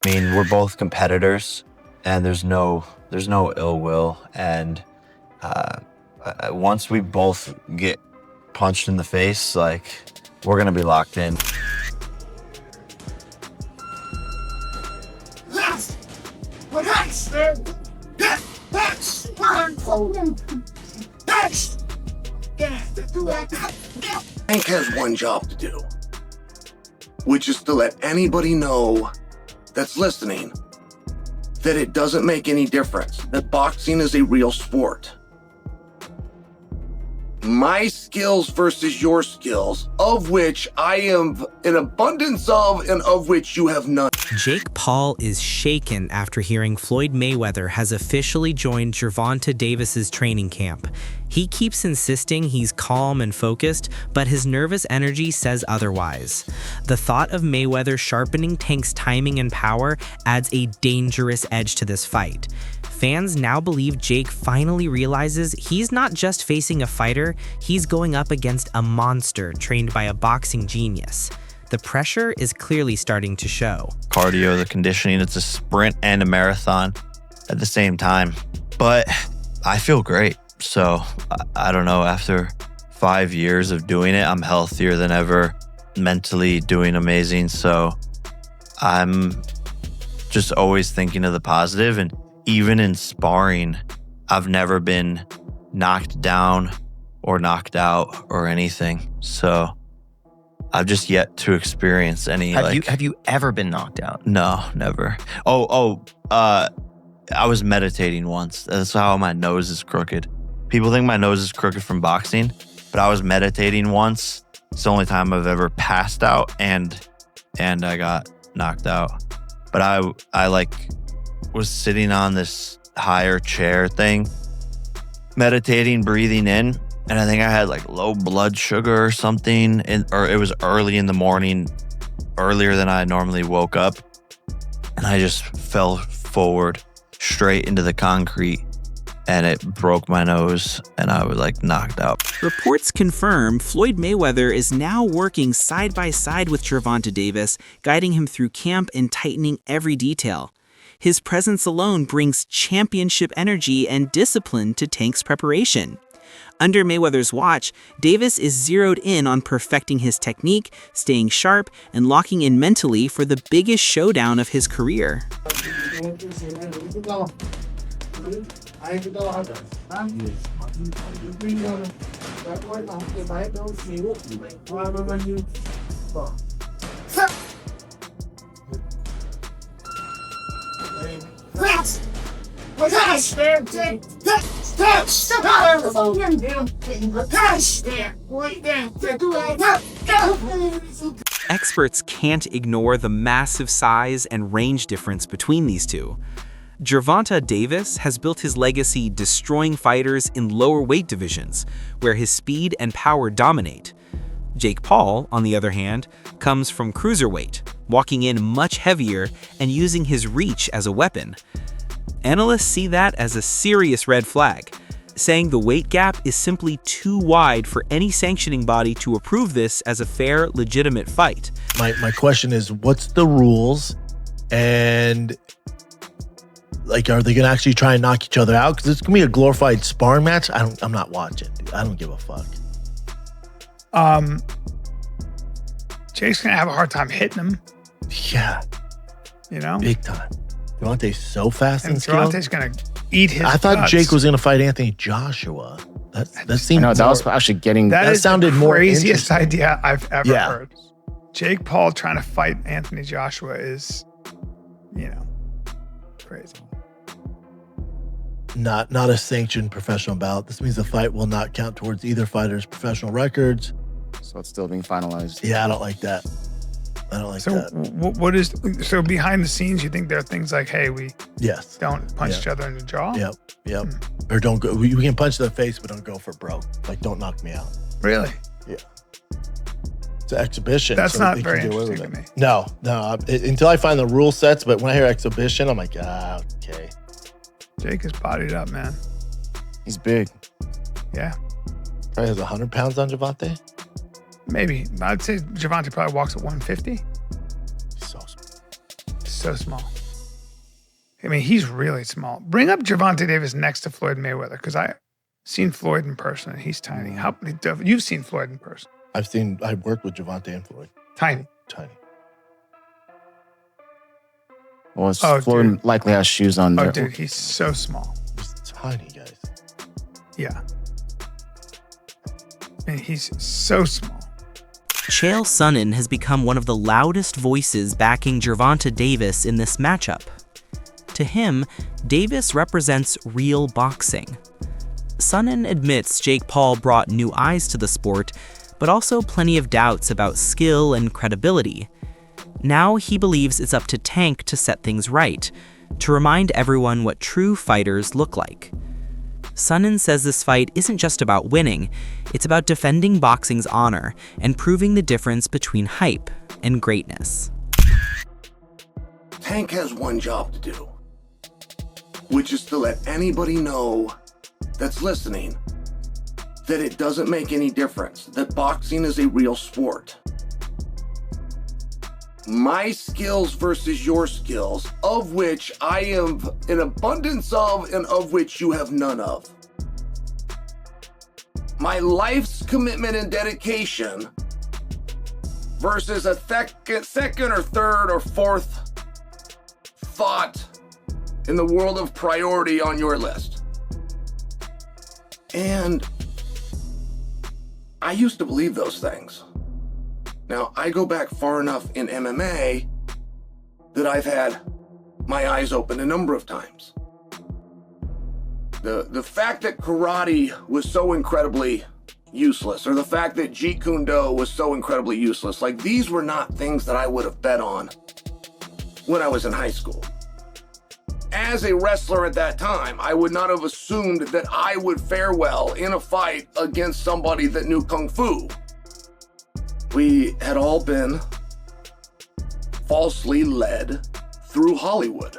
I mean, we're both competitors, and there's no ill will. And once we both get punched in the face, like, we're gonna be locked in. Hank has one job to do, which is to let anybody know that's listening that it doesn't make any difference, that boxing is a real sport. My skills versus your skills, of which I am an abundance of and of which you have none. Jake Paul is shaken after hearing Floyd Mayweather has officially joined Gervonta Davis's training camp. He keeps insisting he's calm and focused, but his nervous energy says otherwise. The thought of Mayweather sharpening Tank's timing and power adds a dangerous edge to this fight. Fans now believe Jake finally realizes he's not just facing a fighter, he's going up against a monster trained by a boxing genius. The pressure is clearly starting to show. Cardio, the conditioning, it's a sprint and a marathon at the same time. But I feel great. So I don't know, after 5 years of doing it, I'm healthier than ever, mentally doing amazing. So I'm just always thinking of the positive. And even in sparring, I've never been knocked down or knocked out or anything. So I've just yet to experience any. Have you ever been knocked out? No, never. I was meditating once. That's how my nose is crooked. People think my nose is crooked from boxing, but I was meditating once. It's the only time I've ever passed out and I got knocked out. But I was sitting on this higher chair thing, meditating, breathing in, and I think I had like low blood sugar or something, or it was early in the morning, earlier than I normally woke up, and I just fell forward straight into the concrete, and it broke my nose, and I was like knocked out. Reports confirm Floyd Mayweather is now working side by side with Gervonta Davis, guiding him through camp and tightening every detail. His presence alone brings championship energy and discipline to Tank's preparation. Under Mayweather's watch, Davis is zeroed in on perfecting his technique, staying sharp, and locking in mentally for the biggest showdown of his career. Experts can't ignore the massive size and range difference between these two. Gervonta Davis has built his legacy destroying fighters in lower weight divisions, where his speed and power dominate. Jake Paul, on the other hand, comes from cruiserweight, walking in much heavier and using his reach as a weapon. Analysts see that as a serious red flag, saying the weight gap is simply too wide for any sanctioning body to approve this as a fair, legitimate fight. My question is, what's the rules? And like, are they going to actually try and knock each other out? Because it's going to be a glorified sparring match. I'm not watching, dude. I don't give a fuck. Jake's going to have a hard time hitting him. Yeah. You know? Big time. Gervonta's so fast and skilled. Gervonta's going to eat his I thought guts. Jake was going to fight Anthony Joshua. That seemed No, that was actually getting... That sounded more the craziest interesting. idea I've ever heard. Jake Paul trying to fight Anthony Joshua is, crazy. Not a sanctioned professional bout. This means the fight will not count towards either fighter's professional records. So it's still being finalized. Yeah, I don't like that. So behind the scenes, you think there are things like, hey, we don't punch each other in the jaw? Yep. Or don't go, we can punch in the face, but don't go for broke. Like, don't knock me out. Really? Yeah. It's an exhibition. That's so not they very can get away interesting with to it. me. No, until I find the rule sets, but when I hear exhibition, I'm like, okay. Jake is bodied up, man. He's big. Yeah. Probably has 100 pounds on Gervonta. Maybe. I'd say Gervonta probably walks at 150. so small. I mean, he's really small. Bring up Gervonta Davis next to Floyd Mayweather, because I've seen Floyd in person, and he's tiny. You've seen Floyd in person. I've worked with Gervonta and Floyd. Tiny. Well, Floyd dude. likely has shoes on there. Oh, dude, he's so small. He's tiny, guys. Yeah. I mean, he's so small. Chael Sonnen has become one of the loudest voices backing Gervonta Davis in this matchup. To him, Davis represents real boxing. Sonnen admits Jake Paul brought new eyes to the sport, but also plenty of doubts about skill and credibility. Now he believes it's up to Tank to set things right, to remind everyone what true fighters look like. Sonnen says this fight isn't just about winning, it's about defending boxing's honor and proving the difference between hype and greatness. Tank has one job to do, which is to let anybody know that's listening that it doesn't make any difference, that boxing is a real sport. My skills versus your skills, of which I have an abundance of and of which you have none of. My life's commitment and dedication versus a second or third or fourth thought in the world of priority on your list. And I used to believe those things. Now, I go back far enough in MMA that I've had my eyes open a number of times. The fact that karate was so incredibly useless, or the fact that Jeet Kune Do was so incredibly useless, like these were not things that I would have bet on when I was in high school. As a wrestler at that time, I would not have assumed that I would fare well in a fight against somebody that knew Kung Fu. We had all been falsely led through Hollywood.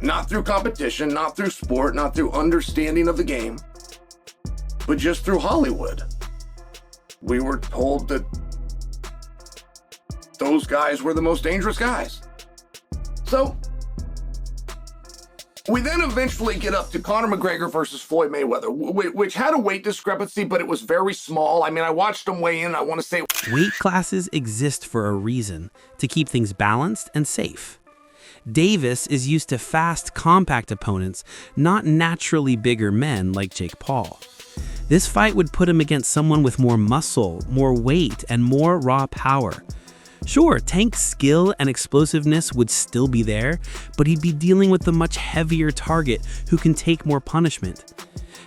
Not through competition, not through sport, not through understanding of the game, but just through Hollywood. We were told that those guys were the most dangerous guys. So, we then eventually get up to Conor McGregor versus Floyd Mayweather, which had a weight discrepancy, but it was very small. I mean, I watched them weigh in. I want to say weight classes exist for a reason, to keep things balanced and safe. Davis is used to fast, compact opponents, not naturally bigger men like Jake Paul. This fight would put him against someone with more muscle, more weight, and more raw power. Sure, Tank's skill and explosiveness would still be there, but he'd be dealing with a much heavier target who can take more punishment.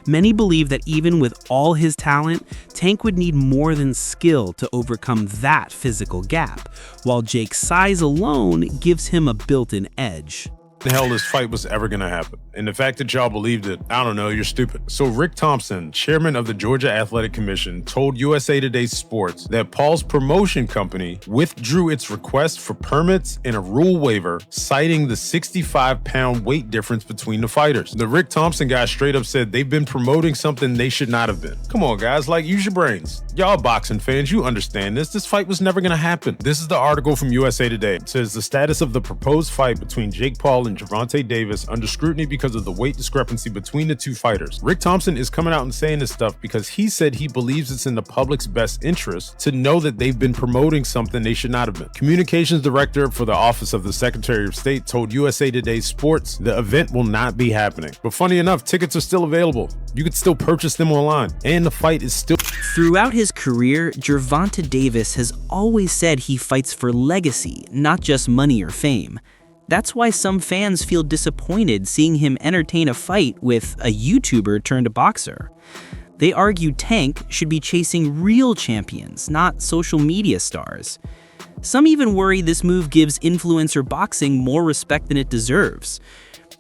Many believe that even with all his talent, Tank would need more than skill to overcome that physical gap, while Jake's size alone gives him a built-in edge. The hell this fight was ever gonna happen. And the fact that y'all believed it, I don't know, you're stupid. So Rick Thompson, chairman of the Georgia Athletic Commission, told USA Today Sports that Paul's promotion company withdrew its request for permits and a rule waiver, citing the 65-pound weight difference between the fighters. The Rick Thompson guy straight up said they've been promoting something they should not have been. Come on, guys, like, use your brains. Y'all boxing fans, you understand this. This fight was never gonna happen. This is the article from USA Today. It says the status of the proposed fight between Jake Paul and Gervonta Davis under scrutiny because of the weight discrepancy between the two fighters. Rick Thompson is coming out and saying this stuff because he said he believes it's in the public's best interest to know that they've been promoting something they should not have been. Communications director for the Office of the Secretary of State told USA Today Sports the event will not be happening. But funny enough, tickets are still available. You could still purchase them online, and the fight is still... Throughout his career, Gervonta Davis has always said he fights for legacy, not just money or fame. That's why some fans feel disappointed seeing him entertain a fight with a YouTuber turned boxer. They argue Tank should be chasing real champions, not social media stars. Some even worry this move gives influencer boxing more respect than it deserves.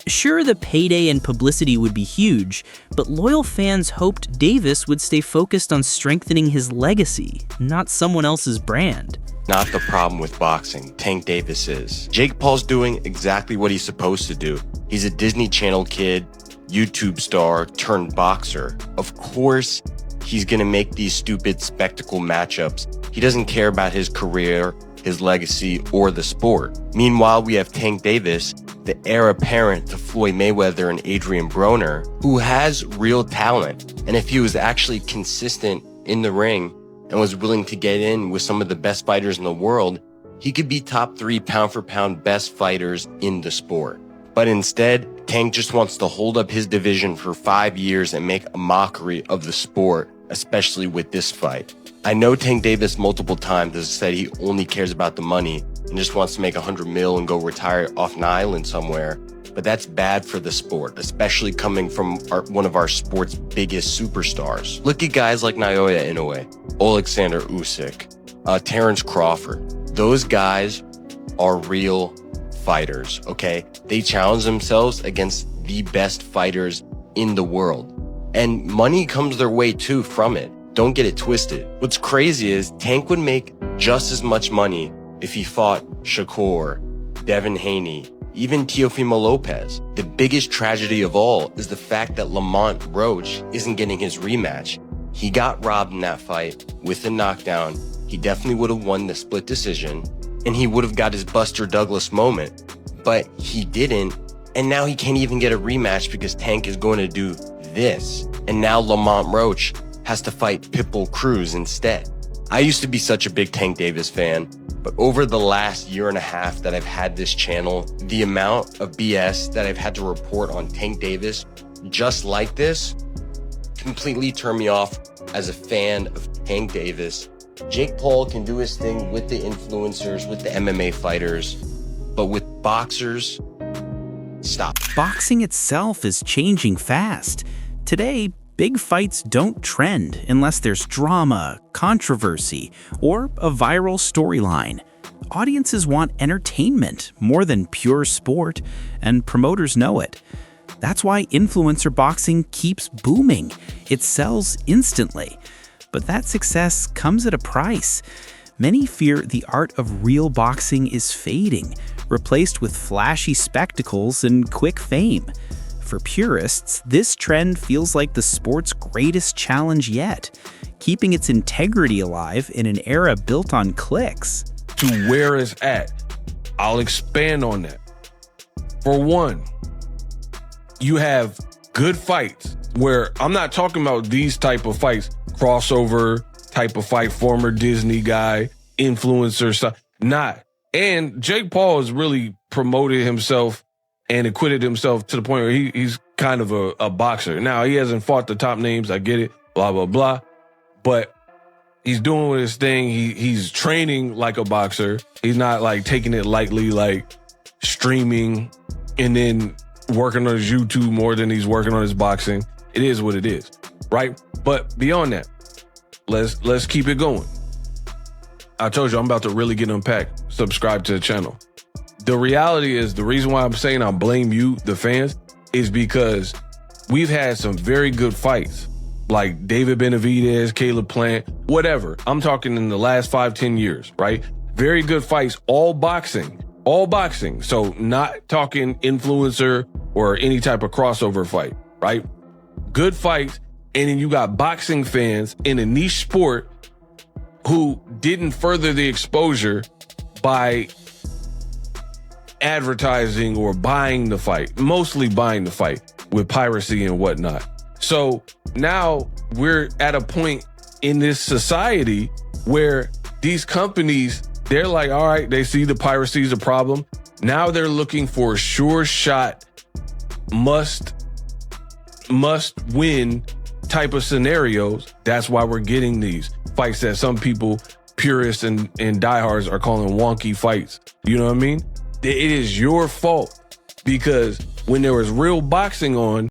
Sure, the payday and publicity would be huge, but loyal fans hoped Davis would stay focused on strengthening his legacy, not someone else's brand. Not the problem with boxing, Tank Davis is. Jake Paul's doing exactly what he's supposed to do. He's a Disney Channel kid, YouTube star turned boxer. Of course, he's going to make these stupid spectacle matchups. He doesn't care about his career, his legacy, or the sport. Meanwhile, we have Tank Davis, the heir apparent to Floyd Mayweather and Adrian Broner, who has real talent. And if he was actually consistent in the ring and was willing to get in with some of the best fighters in the world, he could be top 3 pound for pound best fighters in the sport. But instead, Tank just wants to hold up his division for 5 years and make a mockery of the sport, especially with this fight. I know Tank Davis multiple times has said he only cares about the money and just wants to make $100 million and go retire off an island somewhere. But that's bad for the sport, especially coming from one of our sport's biggest superstars. Look at guys like Naoya Inoue, Alexander Usyk, Terrence Crawford. Those guys are real fighters, okay? They challenge themselves against the best fighters in the world. And money comes their way too from it. Don't get it twisted. What's crazy is Tank would make just as much money if he fought Shakur, Devin Haney, even Teofimo Lopez. The biggest tragedy of all is the fact that Lamont Roach isn't getting his rematch. He got robbed in that fight with a knockdown. He definitely would have won the split decision, and he would have got his Buster Douglas moment, but he didn't. And now he can't even get a rematch because Tank is going to do this. And now Lamont Roach has to fight Pitbull Cruz instead. I used to be such a big Tank Davis fan, but over the last year and a half that I've had this channel, the amount of BS that I've had to report on Tank Davis just like this completely turned me off as a fan of Tank Davis. Jake Paul can do his thing with the influencers, with the MMA fighters, but with boxers, stop. Boxing itself is changing fast. Today, big fights don't trend unless there's drama, controversy, or a viral storyline. Audiences want entertainment more than pure sport, and promoters know it. That's why influencer boxing keeps booming. It sells instantly. But that success comes at a price. Many fear the art of real boxing is fading, replaced with flashy spectacles and quick fame. For purists, this trend feels like the sport's greatest challenge yet, keeping its integrity alive in an era built on clicks. To where it's at, I'll expand on that. For one, you have good fights where I'm not talking about these type of fights, crossover type of fight, former Disney guy, influencer stuff, not. And Jake Paul has really promoted himself and acquitted himself to the point where he's kind of a boxer. Now, he hasn't fought the top names, I get it, blah, blah, blah. But he's doing his thing. He's training like a boxer. He's not like taking it lightly, like streaming and then working on his YouTube more than he's working on his boxing. It is what it is, right? But beyond that, let's keep it going. I told you I'm about to really get unpacked. Subscribe to the channel. The reality is, the reason why I'm saying I blame you, the fans, is because we've had some very good fights, like David Benavidez, Caleb Plant, whatever. I'm talking in the last 5-10 years, right? Very good fights, all boxing. So not talking influencer or any type of crossover fight, right? Good fights. And then you got boxing fans in a niche sport who didn't further the exposure by advertising or buying the fight, mostly buying the fight with piracy and whatnot. So now we're at a point in this society where these companies, they're like, all right, they see the piracy is a problem. Now they're looking for sure shot, must win type of scenarios. That's why we're getting these fights that some people, purists and diehards, are calling wonky fights. You know what I mean? It is your fault, because when there was real boxing on,